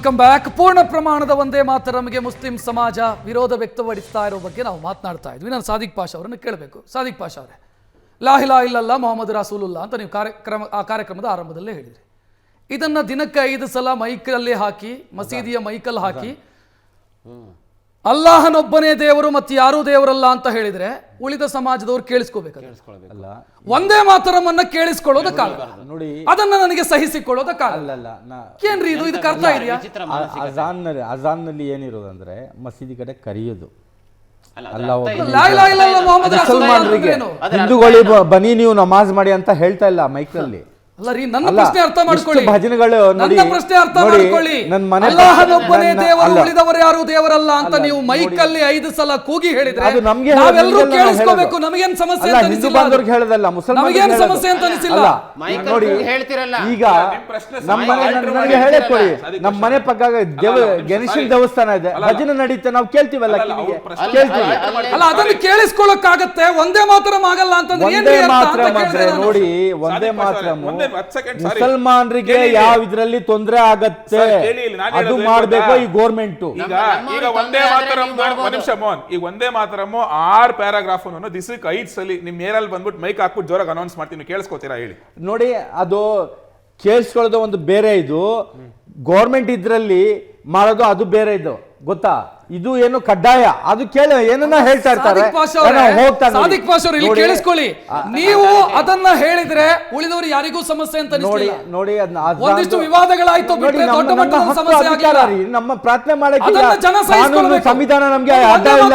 Welcome back. ಪೂರ್ಣ ಪ್ರಮಾಣದ ಒಂದೇ ಮಾತರಮ್ಗೆ ಮುಸ್ಲಿಂ ಸಮಾಜ ವಿರೋಧ ವ್ಯಕ್ತಪಡಿಸ್ತಾ ಇರೋ ಬಗ್ಗೆ ನಾವು ಮಾತನಾಡ್ತಾ ಇದ್ವಿ. ನಾನು ಸಾದಿಕ್ ಪಾಷಾ ಅವರನ್ನು ಕೇಳಬೇಕು. ಸಾದಿಕ್ ಪಾಷಾ ಅವರೇ, ಲಾ ಇಲಾಹಾ ಇಲ್ಲಲ್ಲಾಹ್ ಮೊಹಮ್ಮದ್ ರಸೂಲುಲ್ಲಾಹ್ ಅಂತ ನೀವು ಕಾರ್ಯಕ್ರಮದ ಆರಂಭದಲ್ಲೇ ಹೇಳಿದ್ರಿ. ಇದನ್ನು ದಿನಕ್ಕೆ 5 ಸಲ ಮೈಕಲ್ಲಿ ಹಾಕಿ, ಮಸೀದಿಯ ಮೈಕಲ್ ಹಾಕಿ ಅಲ್ಲಾಹನೊಬ್ಬನೇ ದೇವರು ಮತ್ತು ಯಾರೂ ದೇವರಲ್ಲ ಅಂತ ಹೇಳಿದ್ರೆ ಉಳಿದ ಸಮಾಜದವರು ಕೇಳಿಸ್ಕೋಬೇಕಲ್ಲ. ಒಂದೇ ಮಾತರಮನ್ನ ಕೇಳಿಸ್ಕೊಳ್ಳೋದಕ್ಕಾಗಲ್ಲ, ಅದನ್ನ ನನಗೆ ಸಹಿಸಿಕೊಳ್ಳೋದಕ್ಕಾಗಲ್ಲ. ಏನ್ರಿ ಇದು? ಇದಕ್ಕೆ ಅರ್ಥ ಇದೆಯಾ? ಅಜಾನ್ನಲ್ಲಿ ಏನಿರೋದಂದ್ರೆ ಮಸೀದಿ ಕಡೆ ಕರೆಯೋದು. ಹಿಂದೂಗಳಿಗೆ ಬನ್ನಿ ನೀವು ನಮಾಜ್ ಮಾಡಿ ಅಂತ ಹೇಳ್ತಾ ಇಲ್ಲ ಮೈಕಲ್ಲಿ. ಅಲ್ಲ ರೀ, ನನ್ನ ಪ್ರಶ್ನೆ ಅರ್ಥ ಮಾಡ್ಕೊಳ್ಳಿ. ಭಜನೆಗಳು ನನ್ನ ಪ್ರಶ್ನೆ ಅರ್ಥ ಮಾಡ್ಕೊಳ್ಳಿ. ಅಲ್ಲಾಹನೊಬ್ಬನೇ ದೇವರು, ಉಳಿದವರು ಯಾರು ದೇವರಲ್ಲ ಅಂತ ನೀವು ಮೈಕಲ್ಲಿ 5 ಸಲ ಕೂಗಿ ಹೇಳಿದ್ರೆ ನಾವೆಲ್ಲರೂ ಕೇಳಿಸ್ಕೋಬೇಕು. ನಮಗೇನ್ ಸಮಸ್ಯೆ ಅಂತ ಅನಿಸಿಲ್ಲ. ನಮಗೇನ್ ಸಮಸ್ಯೆ ಅಂತ ಅನಿಸಿಲ್ಲ. ನೋಡಿ, ಈಗ ನಮಗೆ ಹೇಳಿಕೊಳ್ಳಿ, ನಮ್ಮ ಮನೆ ಪಕ್ಕ ಗಣೇಶನ ದೇವಸ್ಥಾನ ಇದೆ, ಭಜನೆ ನಡೀತೆ, ನಾವು ಕೇಳ್ತೀವಲ್ಲ, ಕೇಳ್ತೀವಿ. ಅಲ್ಲ, ಅದನ್ನು ಕೇಳಿಸ್ಕೊಳ್ಳೋಕ್ಕಾಗತ್ತೆ. ಒಂದೇ ಮಾತರಂ ಆಗಲ್ಲ ಅಂತಂದ್ರೆ ಒಂದೇ ಮಾತ್ರ ನೋಡಿ, ಒಂದೇ ಮಾತ್ರ ಮುಸಲ್ಮಾನರಿಗೆ ಯಾವ ಇದ್ರಲ್ಲಿ ತೊಂದರೆ ಆಗತ್ತೆ ಅದು ಮಾಡಬೇಕು ಈ ಗೌರ್ಮೆಂಟ್. ಈಗ ಒಂದೇ ಮಾತರಂ ಮೋಹನ್, ಈಗ ಒಂದೇ ಮಾತರಂ 6 ಪ್ಯಾರಾಗ್ರಾಫ್ ದಿಸಕ್ಕೆ 5 ಸಲ ನಿಮ್ ಏರಲ್ಲಿ ಬಂದ್ಬಿಟ್ಟು ಮೈಕ್ ಹಾಕ್ಬಿಟ್ಟು ಜೋರಾಗಿ ಅನೌನ್ಸ್ ಮಾಡ್ತೀನಿ, ಕೇಳಿಸ್ಕೊತೀರಾ ಹೇಳಿ? ನೋಡಿ, ಅದು ಕೇಳಿಸ್ಕೊಳ್ಳೋದು ಒಂದು ಬೇರೆ, ಇದು ಗೌರ್ಮೆಂಟ್ ಇದ್ರಲ್ಲಿ ಮಾಡೋದು ಅದು ಬೇರೆ. ಇದು ಗೊತ್ತಾ? ಇದು ಏನು ಕಡ್ಡಾಯ, ಅದು ಕೇಳ ಏನನ್ನ ಹೇಳ್ತಾ ಇರ್ತಾರೆ. ಸಾದಿಕ್ ಪಾಷಾ ಅವರು, ಇಲ್ಲಿ ಕೇಳಿಸ್ಕೊಳ್ಳಿ. ನೀವು ಅದನ್ನ ಹೇಳಿದ್ರೆ ಉಳಿದವರು ಯಾರಿಗೂ ಸಮಸ್ಯೆ ಅಂತ ನೋಡಿ. ಒಂದಿಷ್ಟು ವಿವಾದಗಳಾಯ್ತು, ದೊಡ್ಡ ಮಟ್ಟದ ಸಮಸ್ಯೆ ಆಗಿಲ್ಲ. ನಮ್ಮ ಪ್ರಾರ್ಥನೆ ಮಾಡಕ್ಕೆ ಸಂವಿಧಾನ ನಮ್ಗೆ ಅಡ್ಡ ಇಲ್ಲ,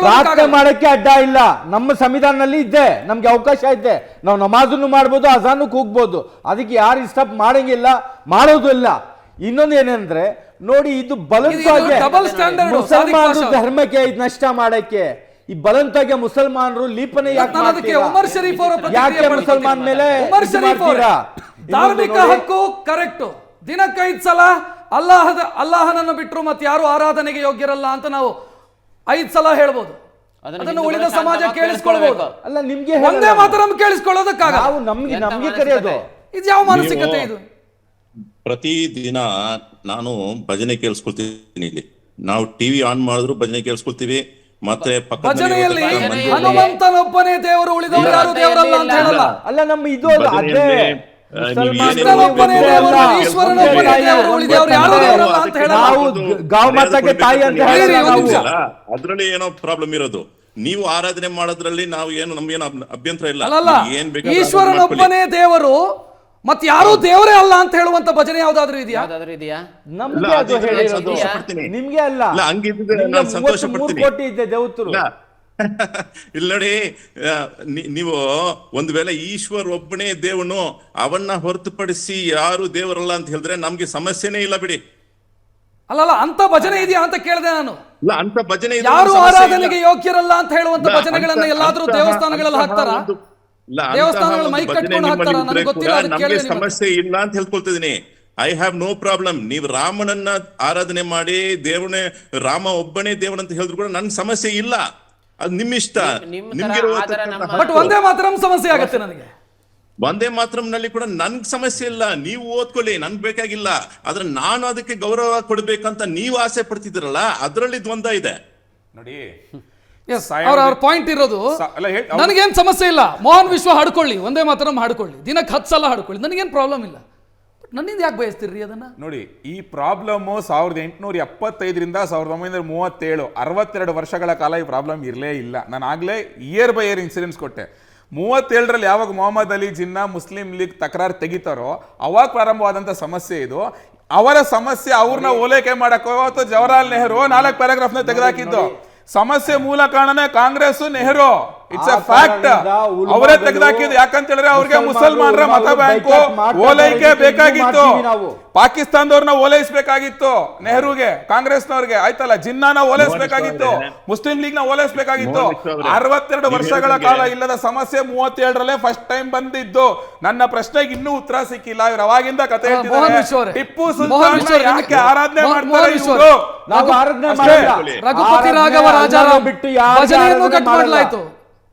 ಪ್ರಾರ್ಥನೆ ಮಾಡಕ್ಕೆ ಅಡ್ಡ ಇಲ್ಲ. ನಮ್ಮ ಸಂವಿಧಾನದಲ್ಲಿ ಇದೆ, ನಮ್ಗೆ ಅವಕಾಶ ಇದೆ. ನಾವು ನಮಾಜನ್ನು ಮಾಡ್ಬೋದು, ಅಜಾನು ಕೂಗ್ಬೋದು. ಅದಕ್ಕೆ ಯಾರು ಇಷ್ಟ ಮಾಡಂಗಿಲ್ಲ, ಮಾಡೋದು ಇಲ್ಲ. ಇನ್ನೊಂದು ಏನಂದ್ರೆ ನೋಡಿ, ಇದು ಬಲವಂತವಾಗಿ ಮುಸಲ್ಮಾನರು ಧರ್ಮಕ್ಕೆ ನಷ್ಟ ಮಾಡಕ್ಕೆ, ಈ ಬಲವಂತವಾಗಿ ಮುಸಲ್ಮಾನರು ಲಿಪನೆ ಯಾಕೆ ಮುಸಲ್ಮಾನ್ ಮೇಲೆ ಧಾರ್ಮಿಕ ಹಕ್ಕು ಕರೆಕ್ಟ್. ದಿನಕ್ಕೆ 5 ಸಲ ಅಲ್ಲಾಹನನ್ನು ಬಿಟ್ಟರು ಮತ್ತೆ ಯಾರು ಆರಾಧನೆಗೆ ಯೋಗ್ಯರಲ್ಲ ಅಂತ ನಾವು 5 ಸಲ ಹೇಳ್ಬೋದು. ಅದನ್ನು ಉಳಿದ ಸಮಾಜ ಕೇಳಿಸ್ಕೊಳ್ಬಹುದು. ಅಲ್ಲ, ನಿಮ್ಗೆ ಒಂದೇ ಮಾತರಂ ಕೇಳಿಸ್ಕೊಳ್ಳೋದಕ್ಕಾಗಲ್ಲ. ನಮ್ಗೆ ಕರೆಯೋದು ಇದು ಯಾವ ಮಾನಸಿಕತೆ ಇದು? ಪ್ರತಿದಿನ ನಾನು ಭಜನೆ ಕೇಳಿಸ್ಕೊಳ್ತೀನಿ. ಇಲ್ಲಿ ನಾವು ಟಿವಿ ಆನ್ ಮಾಡಿದ್ರು ಭಜನೆ ಕೇಳಿಸ್ಕೊಳ್ತೀವಿ. ಮತ್ತೆ ಭಜನೆಯಲ್ಲಿ ಹನುಮಂತನೊಬ್ಬನೇ ದೇವರು, ಉಳಿದವರು ಯಾರು ದೇವರಲ್ಲ ಅಂತ ಹೇಳಲ್ಲ. ಅಲ್ಲ, ನಮ್ಮ ಇದು ಅದ್ರಲ್ಲಿ ಏನೋ ಪ್ರಾಬ್ಲಮ್ ಇರೋದು. ನೀವು ಆರಾಧನೆ ಮಾಡೋದ್ರಲ್ಲಿ ನಾವು ಏನು ನಮ್ಗೇನು ಅಭ್ಯಂತರ ಇಲ್ಲ. ಏನ್ ಬೇಕಾದ್ರೆ ಈಶ್ವರನೊಬ್ಬನೇ ದೇವರು ಮತ್ತೆ ಯಾರು ದೇವರೇ ಅಲ್ಲ ಅಂತ ಹೇಳುವಂತ ಭಜನೆ ಯಾವ್ದಾದ್ರು ಇದೆಯಾ? ನಿಮ್ಗೆ ಅಲ್ಲ, ಸಂತೋಷ ಪಡ್ತೀನಿ. ಇಲ್ಲ ನೋಡಿ, ನೀವು ಒಂದು ವೇಳೆ ಈಶ್ವರ್ ಒಬ್ಬನೇ ದೇವನು, ಅವನ್ನ ಹೊರತುಪಡಿಸಿ ಯಾರು ದೇವರಲ್ಲ ಅಂತ ಹೇಳಿದ್ರೆ ನಮ್ಗೆ ಸಮಸ್ಯೆನೇ ಇಲ್ಲ ಬಿಡಿ. ಅಲ್ಲ, ಅಂತ ಭಜನೆ ಇದೆಯಾ ಅಂತ ಕೇಳಿದೆ ನಾನು. ಇಲ್ಲ, ಅಂತ ಭಜನೆ ಯಾರು ಆರಾಧನೆಗೆ ಯೋಗ್ಯರಲ್ಲ ಅಂತ ಹೇಳುವಂತ ಭಜನೆಗಳನ್ನ ಎಲ್ಲಾದ್ರೂ ದೇವಸ್ಥಾನಗಳಲ್ಲಿ ಹಾಕ್ತಾರ? ನಮ್ಗೆ ಸಮಸ್ಯೆ ಇಲ್ಲ ಅಂತ ಹೇಳ್ಕೊಳ್ತಿದ್ದೀನಿ. I have no problem. ನೀವು ರಾಮನನ್ನ ಆರಾಧನೆ ಮಾಡಿ ದೇವನೇ ರಾಮ ಒಬ್ಬನೇ ದೇವನಂತ ಹೇಳಿದ್ರು ಕೂಡ ನನ್ ಸಮಸ್ಯೆ ಇಲ್ಲ. ಅದು ನಿಮ್ ಇಷ್ಟ. ಬಟ್ ಒಂದೇ ಮಾತರಂ ಸಮಸ್ಯೆ ಆಗುತ್ತೆ ನನಗೆ. ಒಂದೇ ಮಾತರಂನಲ್ಲಿ ಕೂಡ ನನ್ಗೆ ಸಮಸ್ಯೆ ಇಲ್ಲ, ನೀವು ಓದ್ಕೊಳ್ಳಿ, ನನ್ಗೆ ಬೇಕಾಗಿಲ್ಲ. ಆದ್ರೆ ನಾನು ಅದಕ್ಕೆ ಗೌರವ ಕೊಡ್ಬೇಕಂತ ನೀವು ಆಸೆ ಪಡ್ತಿದ್ದೀರಲ್ಲ, ಅದರಲ್ಲಿ ದ್ವಂದ್ವ ಇದೆ ನೋಡಿ. ಅವ್ರ ಪಾಯಿಂಟ್ ಇರೋದು, ನನಗೇನ್ ಸಮಸ್ಯೆ ಇಲ್ಲ, ಮೋಹನ್ ವಿಶ್ವ ಹಾಡ್ಕೊಳ್ಳಿ, ಒಂದೇ ಮಾತರಂ ಹಾಡ್ಕೊಳ್ಳಿ, ದಿನಕ್ಕೆ 10 ಸಲ ಹಾಡ್ಕೊಳ್ಳಿ, ನನಗೇನ್ ಪ್ರಾಬ್ಲಮ್ ಇಲ್ಲ. ನನ್ನಿಂದ ಯಾಕೆ ಬಯಸ್ತೀರಿ ಅದನ್ನ? ನೋಡಿ, ಈ ಪ್ರಾಬ್ಲಮ್ 1875ರಿಂದ 1937 62 ವರ್ಷಗಳ ಕಾಲ ಈ ಪ್ರಾಬ್ಲಮ್ ಇರಲೇ ಇಲ್ಲ. ನಾನು ಆಗ್ಲೇ ಇಯರ್ ಬೈ ಇಯರ್ ಇನ್ಸಿಡೆನ್ಸ್ ಕೊಟ್ಟೆ. 37ರಲ್ಲಿ ಯಾವಾಗ ಮೊಹಮ್ಮದ್ ಅಲಿ ಜಿನ್ನಾ ಮುಸ್ಲಿಂ ಲೀಗ್ ತಕರಾರು ತೆಗಿತಾರೋ ಅವಾಗ ಪ್ರಾರಂಭವಾದಂತ ಸಮಸ್ಯೆ ಇದು. ಅವರ ಸಮಸ್ಯೆ ಅವ್ರನ್ನ ಓಲೈಕೆ ಮಾಡಕ್ಕೆ ಅಥವಾ ಜವಾಹರ್ಲಾಲ್ ನೆಹರು 4 ಪ್ಯಾರಾಗ್ರಾಫ್ ನ ತೆಗೆದಾಕಿದ್ದು. ಸಮಸ್ಯೆ ಮೂಲ ಕಾರಣನೇ Congress, Nehru. It's a fact. ಅವರೇ ತೆಗೆದಾಕಿದ್ದು. ಯಾಕಂತ ಹೇಳಿದ್ರೆ ಅವ್ರಿಗೆ ಮುಸಲ್ಮಾನರ ಮತ ಬ್ಯಾಂಕು ಓಲೈಕೆ ಬೇಕಾಗಿತ್ತು. ಪಾಕಿಸ್ತಾನದವ್ರನ್ನ ಓಲೈಸಬೇಕಾಗಿತ್ತು ನೆಹರುಗೆ, ಕಾಂಗ್ರೆಸ್ನವ್ರಿಗೆ ಆಯ್ತಲ್ಲ, ಜಿನ್ನಾನ ಓಲೈಸಬೇಕಾಗಿತ್ತು, ಮುಸ್ಲಿಂ ಲೀಗ್ ನ ಓಲೈಸಬೇಕಾಗಿತ್ತು. 62 ವರ್ಷಗಳ ಕಾಲ ಇಲ್ಲದ ಸಮಸ್ಯೆ 37ರಲ್ಲೇ ಫಸ್ಟ್ ಟೈಮ್ ಬಂದಿದ್ದು. ನನ್ನ ಪ್ರಶ್ನೆಗೆ ಇನ್ನೂ ಉತ್ತರ ಸಿಕ್ಕಿಲ್ಲ. ಇವ್ರು ಅವಾಗಿಂದ ಕತೆ ಹೇಳ್ತಿದ್ದಾರೆ. ಟಿಪ್ಪು ಸುಲ್ತಾನ್ ಯಾಕೆ ಆರಾಧನೆ ಮಾಡ್ತಾರೆ ಇವರು? ರಘುಪತಿ ರಾಘವ ರಾಜಾರಾಮ್ ಬಿಟ್ಟು ಭಜನೆಯನ್ನು ಕಟ್ ಮಾಡಲಾಯಿತು.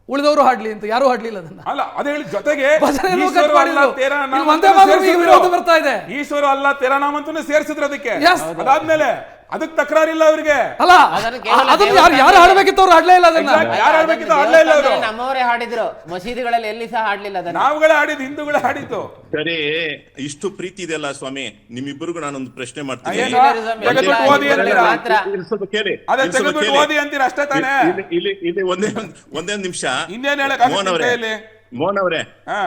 ಉಳಿದವರು ಹಾಡ್ಲಿ ಅಂತ, ಯಾರು ಹಾಡ್ಲಿಲ್ಲ ಅದನ್ನ. ಅಲ್ಲ ಅದೇ ಹೇಳಿ ಜೊತೆಗೆ ಭಜನೆನೂ ಈಶ್ವರ ಕಟ್ ಮಾಡಿದ್ರು. ಅಲ್ಲ ತೇರಾ ನಾಮ ಇಲ್ಲಿ ವಂದೇ ಅಂತನೂ ಮಾತರಂ ಈಗ ವಿರೋಧ ಸೇರ್ಸಿದ್ರು. ಬರ್ತಾ ಇದೆ. ಈಶ್ವರ ಅಲ್ಲ ತೇರಾ ನಾಮ ಅಂತಾನೂ ಸೇರ್ಸಿದ್ರು ಅದಕ್ಕೆ. Yes. ಅದಾದ್ಮೇಲೆ ಅದಕ್ಕೆ ತಕರಾರಿಲ್ಲ ಅವ್ರಿಗೆ. ಅಲ್ಲ ಅದನ್ನು ಕೇವಲ ಅದನ್ನ ಯಾರು ಹಾಡ್ಬೇಕಿತ್ತು ಅವ್ರು ಹಾಡ್ಲೇ ಇಲ್ಲ ಅದನ್ನ. ಯಾರು ಹಾಡ್ಬೇಕಿತ್ತು ಹಾಡ್ಲೇ ಇಲ್ಲ ಅವರು. ನಮ್ಮವರೇ ಹಾಡಿದ್ರು, ಮಸೀದಿಗಳಲ್ಲಿ ಎಲ್ಲಿ ಸಹ ಹಾಡ್ಲಿಲ್ಲ ಅದನ್ನ. ನಾವುಗಳೇ ಹಾಡಿದ್ದು, ಹಿಂದೂಗಳೇ ಹಾಡಿದ್ದು. ಸರಿ, ಇಷ್ಟು ಪ್ರೀತಿ ಇದೆಯಲ್ಲ ಸ್ವಾಮಿ, ನಿಮ್ಮಿಬ್ಬರಿಗೂ ನಾನೊಂದು ಪ್ರಶ್ನೆ ಮಾಡ್ತೀನಿ. ಏನು? ತೆಗೆದ್ಬಿಟ್ಟು ಓದಿ ಅಂತೀರಾ? ಇಲ್ಲಿ ಸ್ವಲ್ಪ ಕೇಳಿ, ಅದೇ ಇಲ್ಲಿ ಸ್ವಲ್ಪ ತೆಗೆದ್ಬಿಟ್ಟು ಕೇಳಿ. ಓದಿ ಅಂತೀರಾ ಅಷ್ಟೇ ತಾನೇ? ಇಲ್ಲಿ ಒಂದೇ ನಿಮಿಷ. ಇನ್ನೇನ್ ಹೇಳಕ್ ಮೋಹನ್ ಅವರೇ, ಇಲ್ಲಿ ಮೋಹನ್ ಅವರೇ, ಹಾ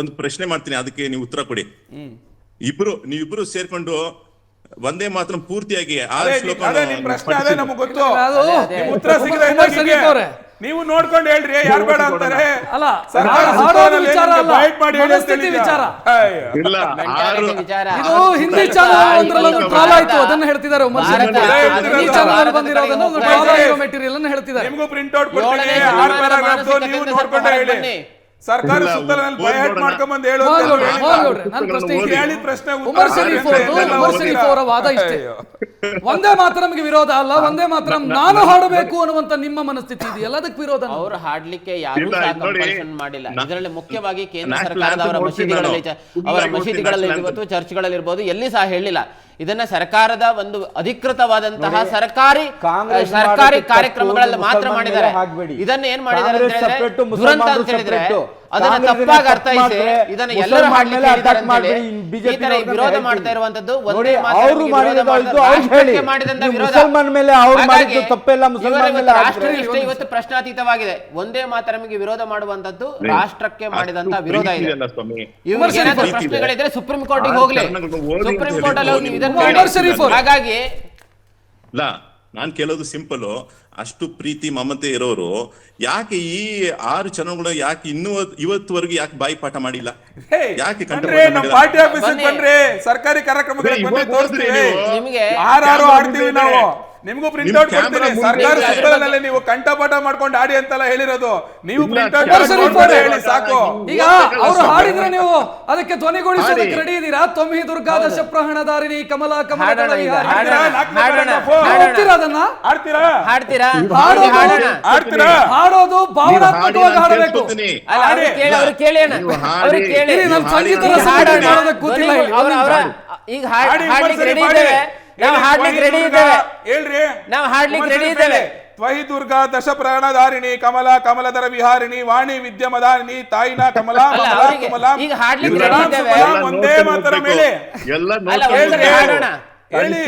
ಒಂದು ಪ್ರಶ್ನೆ ಮಾಡ್ತೀನಿ, ಅದಕ್ಕೆ ನೀವು ಉತ್ತರ ಕೊಡಿ. ನೀವಿಬ್ರು ಸೇರ್ಕೊಂಡು ಒಂದೇ ಮಾತ್ರ ಪೂರ್ತಿಯಾಗಿ ಅದೇ ನಿಮ್ ಪ್ರಶ್ನೆ, ಅದೇ ನಮಗ್ ಗೊತ್ತು. ಅದು ನಿಮ್ ಉತ್ತರ ಸಿಗದೆ ಉಮರ್ ಶರೀಫ್ ಅವರೇ, ನೀವು ನೋಡ್ಕೊಂಡು ಹೇಳ್ರಿ, ಯಾರು ಬೇಡ ಅಂತಾರೆ. ಅಲ್ಲ ಸರ್ಕಾರ ಹಾಡೋದು ಸುತ್ತೋಲೆಯಲ್ಲಿ ವಿಚಾರ ಅಲ್ಲ, ಬೈಟ್ ಮಾಡಿ ಹೇಳಿ ಅಂತ ಮನಸ್ಥಿತಿ ಹೇಳಿದ್ಯಾ? ವಿಚಾರ. ಅಯ್ಯೋ. ಇಲ್ಲ, ಮೆಂಟಾಲಿಟಿ ವಿಚಾರ. ಇದು ಹಿಂದಿ ಚಾನಲ್ ಒಂದ್ರಲ್ಲಿ ಒಂದು ಟ್ರಾಲ್ ಆಯ್ತು, ಅದನ್ನ ಹೇಳ್ತಿದ್ದಾರೆ ಉಮರ್ ಶರೀಫ್ ಅವರು. ಹಿಂದಿ ಚಾನಲ್ ಬಂದಿರೋದನ್ನ ಒಂದು ಟ್ರಾಲ್ ಆಗಿರೋ ಮೆಟೀರಿಯಲ್ ಅನ್ನ ಹೇಳ್ತಿದ್ದಾರೆ. ನಿಮಗೂ ಪ್ರಿಂಟ್ ಔಟ್ ಕೊಡ್ತೀನಿ, ಏಳನೇ 6 ಪ್ಯಾರಾಗ್ರಾಫ್ ನೀವು ಮಾನಸಿಕ ನೋಡ್ಕೊಂಡೆ ಹೇಳಿ. ಬನ್ನಿ. ಸರ್ಕಾರ ಇಲ್ಲ, ಸುತ್ತಲಲ್ಲಿ ಓದ್ ಬೈಟ್ ನೋಡೋಣ. ಮಾಡ್ಕೊಂಡ್ ಬಂದು ಹೇಳು ಅಂತ ಮೋಹನ್ ಗೌಡ್ರೆ, ಹೇಳಿಲ್ಲ. ಮೋಹನ್ ಗೌಡ್ರೆ, ನನ್ನ ಪ್ರಶ್ನೆ ಓದಿ. ಇದೆ. ಹೇಳಿದ ಪ್ರಶ್ನೆ ಉಮರ್ ಶರೀಫ್ ಅವರ ವಾದ ಇಷ್ಟೇ, ಅಯ್ಯೋ. ಒಂದೇ ಮಾತರಂಗೆ ವಿರೋಧ ಅಲ್ಲ, ಒಂದೇ ಮಾತರಂ ನಾನು ಹಾಡಬೇಕು ಅನ್ನುವಂತ ನಿಮ್ಮ ಮನಸ್ಥಿತಿ ಇದೆಯಲ್ಲ, ಅದಕ್ಕೆ ವಿರೋಧ. ಅವರು ಹಾಡ್ಲಿಕ್ಕೆ ಯಾರು ಇಲ್ಲ, ಸಹ ನೋಡಿ, ಕಂಪಲ್ಷನ್ ಮಾಡಿಲ್ಲ. ಇದರಲ್ಲಿ ಮುಖ್ಯವಾಗಿ ಕೇಂದ್ರ national ಸರ್ಕಾರದ ಅವರ anthem ಮಸೀದಿಗಳಲ್ಲಿ, ಓದ್ತೀನಿ ಅವರ ನಾನು. ಮಸೀದಿಗಳಲ್ಲಿ national ಇರ್ಬೋದು, ಚರ್ಚ್ಗಳಲ್ಲಿ ಇರ್ಬೋದು, ಎಲ್ಲಿ ಸಹ ಹೇಳಿಲ್ಲ. ಇದನ್ನ ಸರ್ಕಾರದ ಒಂದು ಅಧಿಕೃತವಾದಂತಹ ಸರ್ಕಾರಿ ಕಾಂಗ್ರೆಸ್ ಸರ್ಕಾರಿ ಮಾಡಿದ ಕಾರ್ಯಕ್ರಮಗಳಲ್ಲಿ ತಪ್ಪು ಮಾತ್ರ ಮುಸಲ್ಮಾನ್ ಮಾಡಿದ್ದಾರೆ. ಮೇಲೆ ಹಾಕ್ಬೇಡಿ. ಇದನ್ನ ಏನ್ ಮಾಡಿದ್ದಾರೆ ಅಂತ ಕಾಂಗ್ರೆಸ್ ಹೇಳಿದ್ರೆ separate, ದುರಂತ ಮುಸಲ್ಮಾನರು ಅಂತ ಹೇಳಿದ್ರೆ separate. ಅದನ್ನ ಕಾಂಗ್ರೆಸ್ ತಪ್ಪಾಗಿ ಅರ್ಥೈಸಿ ಮಾಡಿದ್ರೆ ಇದನ್ನ ಮುಸಲ್ಮಾನ್ ಎಲ್ಲರೂ ಹಾಡ್ಲಿಕ್ಕೆ ಮೇಲೆ ಹೇಳಿದ್ದಾರೆ attack ಅಂತ ಹೇಳಿ ಮಾಡ್ಬೇಡಿ. ಈ ತರ BJP ವಿರೋಧ ಅವ್ರನ್ನ ಮಾಡ್ತಾ ಇರುವಂತದ್ದು ನೋಡಿ, ಒಂದೇ ಅವರು ಮಾಡಿದ ಇದು ಅವ್ರು ಹೇಳಿ. ಮಾಡಿದಂತ ವಿರೋಧ. ಮುಸಲ್ಮಾನ್ ಮೇಲೆ ಅವ್ರು ಹಾಗಾಗಿ ಮಾಡಿದ್ದು ತಪ್ಪೆಲ್ಲ ಮುಸಲ್ಮಾನ್ ಇವರ ಮೇಲೆ ರಾಷ್ಟ್ರ ಹಾಕ್ತಾರೆ. ನಿಷ್ಠೆ ಇವತ್ತು ಪ್ರಶ್ನಾತೀತವಾಗಿದೆ. ಒಂದೇ ಮಾತರಮಿಗೆ ವಿರೋಧ ಮಾಡುವಂತದ್ದು ರಾಷ್ಟ್ರಕ್ಕೆ ಮಾಡಿದಂತ ವಿರೋಧ ಇದೆ. ಇವ್ರಿಗೆ ಏನಾದ್ರೂ ಪ್ರಶ್ನೆಗಳಿದ್ರೆ ಸುಪ್ರೀಂ ಕೋರ್ಟಿಗೆ ಹೋಗ್ಲಿ, ಸುಪ್ರೀಂ ಕೋರ್ಟ್ ಅಲ್ಲಿ ಹೋಗಿ ಇದನ್ನ ಉಮರ್ ಶರೀಫ್ ಅವರು. ಹಾಗಾಗಿ ಇಲ್ಲ, ನಾನ್ ಕೇಳೋದು ಸಿಂಪಲ್. ಅಷ್ಟು ಪ್ರೀತಿ ಮಮತೆ ಇರೋರು ಯಾಕೆ ಈ 6 ಚರಣಗಳು ಯಾಕೆ ಇವತ್ತುವರೆಗೂ ಯಾಕೆ ಬಾಯಿಪಾಠ ಮಾಡಿಲ್ಲ? ಯಾಕೆ ಬನ್ರಿ, ನಮ್ಮ ಪಾರ್ಟಿ ಆಫೀಸಿಗೆ ಬನ್ರಿ, ಸರ್ಕಾರಿ ಕಾರ್ಯಕ್ರಮಗಳಿಗೆ ಬನ್ನಿ, ತೋರಿಸ್ತೀವಿ. ನಿಮ್ಗೆ ಆರು ಆಡ್ತೀವಿ ನಾವು. ನಿಮ್ಗೂ ಪ್ರಿಂಟ್ ಔಟ್ ಕೊಡ್ತೀನಿ. ಸರ್ಕಾರ ಸುತ್ತಲಲ್ಲಿ ನೀವು ಕಂಠಪಾಠ ಮಾಡ್ಕೊಂಡು ಆಡಿ ಅಂತೆಲ್ಲ ಹೇಳಿರೋದು. ನೀವು ಪ್ರಿಂಟ್ ಔಟ್ ಹೇಳಿ ಸಾಕು. ಈಗ ಅವರು ಹಾಡಿದ್ರೆ ನೀವು ಅದಕ್ಕೆ ಧ್ವನಿಗೊಳಿಸೋದಕ್ಕೆ ರೆಡಿ ಇದ್ದೀರಾ? ತ್ವಮಿ ದುರ್ಗಾ ದಶ ಪ್ರಹಣಧಾರಿಣಿ ಕಮಲಾ ಕಮಲದಳ ವಿಹಾರಿಣಿ. ಹೋಗ್ತೀರಾ ಅದನ್ನ? ಆಡ್ತೀರಾ? ಹಾಡ್ತೀರಾ? ಆಡ್ತೀರಾ? ಹಾಡೋದು ಭಾವನಾತ್ಮಕವಾಗಿ ಹಾಡಬೇಕು. ಅಲ್ಲ, ಅವ್ರು ಕೇಳಿ, ಅವ್ರು ಕೇಳಿ ಅಣ್ಣ. ಅವ್ರು ಕೇಳಿ. ಇಲ್ಲಿ ನಾನು ಸಂಗೀತ ರಸ ಮಾಡೋದಕ್ಕೆ ಕೂತಿಲ್ಲ ಇಲ್ಲಿ. ಈಗ ಹಾಡ್ಲಿಕ್ಕೆ ರೆಡಿ ಇದ್ದೇವೆ, ನಾವು ಹಾಡ್ಲಿಕ್ಕೆ ರೆಡಿ ಇದ್ದೇವೆ, ಹೇಳ್ರಿ, ನಾವು ಹಾಡ್ಲಿಕ್ಕೆ ರೆಡಿ ಇದ್ದೇವೆ. ತ್ವಹಿ ದುರ್ಗಾ ದಶ ಪ್ರಾಣಧಾರಿಣಿ ಕಮಲಾ ಕಮಲದರ ವಿಹಾರಿಣಿ ವಾಣಿ ವಿದ್ಯಮದಾರಿಣಿ ತಾಯಿನ ಕಮಲಾ ಅಲ್ಲ, ಕಮಲಾ ಅವರಿಗೆ ಕಮಲಾ ಈಗ ಹಾಡ್ಲಿಕ್ಕೆ ರೆಡಿ ಇದ್ದೇವೆ. ಒಂದೇ ಮಾತ್ರ ಮೇಲೆ ಎಲ್ಲ ಅಲ್ಲ, ಒಂದ್ಸರಿ ಹಾಡೋಣ. ಹೇಳಿ.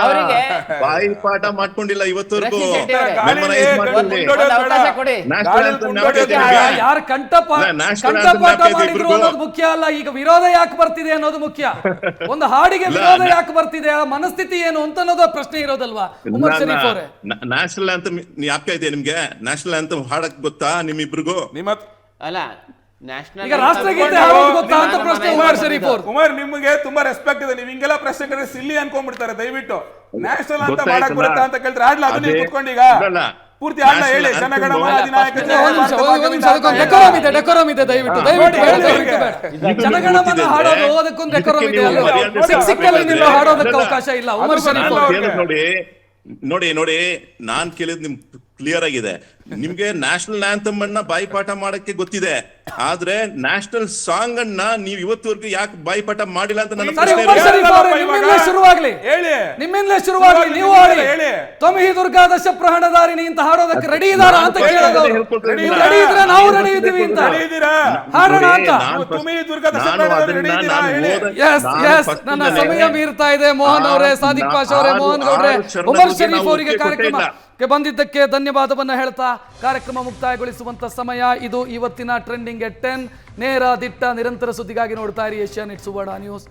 ಅವರಿಗೆ ಬಾಯಿ ಪಾಠ ಮಾಡ್ಕೊಂಡಿಲ್ಲ ಇವತ್ತವರೆಗೂ. ರಕ್ಷಿ ಶೆಟ್ಟಿ ಅವರೇ, ಗಾಳಿಲಿ ಒಂದು ಅವಕಾಶ ಕೊಡಿ. ಯಾರು ಕಂಠಪಾಠ ಮಾಡಿದ್ರು ಅನ್ನೋದು ಮುಖ್ಯ ಅಲ್ಲ, ಈಗ ವಿರೋಧ ಯಾಕೆ ಬರ್ತಿದೆ ಅನ್ನೋದು ಮುಖ್ಯ. ಒಂದು ಹಾಡಿಗೆ ವಿರೋಧ ಯಾಕೆ ಬರ್ತಿದೆ, ಆ ಮನಸ್ಥಿತಿ ಏನು ಅಂತ ಅನ್ನೋದು ಪ್ರಶ್ನೆ ಇರೋದಲ್ವಾ ಉಮರ್ ಶರೀಫ್ ಅವರೇ? ನ್ಯಾಷನಲ್ ಅಂತ ಯಾಕೆ ಇದೆ ನಿಮ್ಗೆ? ನ್ಯಾಷನಲ್ ಅಂತ ಹಾಡಕ್ ಗೊತ್ತಾ ನಿಮ್ಮಿಬ್ರಿಗೂ? ನಿಮ್ಮ ಅಲ್ಲ, ನ್ಯಾಷನಲ್ ಈಗ ರಾಷ್ಟ್ರಗೀತೆ ಹಾಡೋದು ಗೊತ್ತಾ ಅಂತ ಪ್ರಶ್ನೆ ಉಮರ್ ಶರೀಫ್ ಅವರು. ಕುಮಾರ್, ನಿಮಗೆ ತುಂಬಾ ರೆಸ್ಪೆಕ್ಟ್ ಇದೆ. ನೀವು ಹಿಂಗೆಲ್ಲ ಪ್ರಶ್ನೆ ಕೇಳಿದ್ರೆ ಸಿಲ್ಲಿ ಅನ್ಕೊಂಡ್ಬಿಡ್ತಾರೆ. ದಯವಿಟ್ಟು ನ್ಯಾಷನಲ್ ಅಂತ ಮಾಡಕ್ ಬರುತ್ತಾ ಅಂತ ಕೇಳ್ತಾರೆ. ಆಡ್ಲಾ ಅದು ನೀವು ಕುತ್ಕೊಂಡೀಗ ಪೂರ್ತಿ ಆಡ್ಲಾ ಹೇಳಿ. ಜನಗಣಮನ ಅಧಿನಾಯಕ ಡೆಕೋರಮ್ ಇದೆ, ಡೆಕೋರಮ್ ಇದೆ, ದಯವಿಟ್ಟು ಜನಗಣಮನ ಹಾಡೋದು ಅದಕ್ಕೊಂದು ಡೆಕೋರಮ್ ಇದೆ. ಸಿಕ್ಕಲ್ಲಿ ನೀವು ಹಾಡೋದಕ್ಕೆ ಅವಕಾಶ ಇಲ್ಲ. ಉಮರ್ ಶರೀಫ್ ಅವರು ನೋಡಿ, ನಾನ್ ಕೇಳಿದ್ ನಿಮ್ ಕ್ಲಿಯರ್ ಆಗಿದೆ. ನಿಮ್ಗೆ ನ್ಯಾಷನಲ್ ಆಂಥಮ್ ಅನ್ನ ಬಾಯಿಪಾಠ ಮಾಡಕ್ಕೆ ಗೊತ್ತಿದೆ, ಆದ್ರೆ ನ್ಯಾಷನಲ್ ಸಾಂಗ್ ಅನ್ನ ನೀವು ಇವತ್ತುವರೆಗೂ ಯಾಕೆ ಬಾಯಿಪಾಠ ಮಾಡಿಲ್ಲ ಅಂತ ನನ್ನ ಪ್ರಶ್ನೆ ಇದೆ. ನಿಮ್ಮಿಂದಲೇ ಶುರುವಾಗ್ಲಿ, ನಿಮ್ಮಿಂದಲೇ ಶುರುವಾಗ್ಲಿ. ನೀವು ಹಾಡಿ ತ್ವಮಿ ದುರ್ಗಾ ದಶ ಪ್ರಹಣಧಾರಿಣಿ ಅಂತ ಹಾಡೋದಕ್ಕೆ ರೆಡಿ ಇದಾರ ಅಂತ ಕೇಳೋದು. ರೆಡಿ ಇದ್ರೆ ನಾವು ರೆಡಿ ಇದ್ದೀವಿ ಅಂತ ಹಾಡೋಣ ಅಂತ. ನನ್ನ ಸಮಯ ಮೀರ್ತಾ ಇದೆ. ಮೋಹನ್ ಅವರೇ, ಸಾದಿಕ್ ಪಾಷಾ ಅವರೇ, ಮೋಹನ್ ಗೌಡ್ರೆ, ಉಮರ್ ಶರೀಫ್ ಅವರಿಗೆ ಕಾರ್ಯಕ್ರಮಕ್ಕೆ ಬಂದಿದ್ದಕ್ಕೆ ಧನ್ಯವಾದವನ್ನ ಹೇಳ್ತಾ ಕಾರ್ಯಕ್ರಮ ಮುಕ್ತಾಯಗೊಳಿಸುವಂತ ಸಮಯ ಇದು. ಇವತ್ತಿನ ಟ್ರೆಂಡಿಂಗ್ ಎಟ್ 10 ನೇರ ದಿಟ್ಟ ನಿರಂತರ ಸುದ್ದಿಗಾಗಿ ನೋಡ್ತಾ ಇರಿ ಏಷ್ಯಾನೆಟ್ ಸುವರ್ಣ ನ್ಯೂಸ್.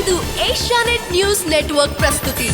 ಇದು ಏಷ್ಯಾನೆಟ್ ನ್ಯೂಸ್ ನೆಟ್ವರ್ಕ್ ಪ್ರಸ್ತುತಿ.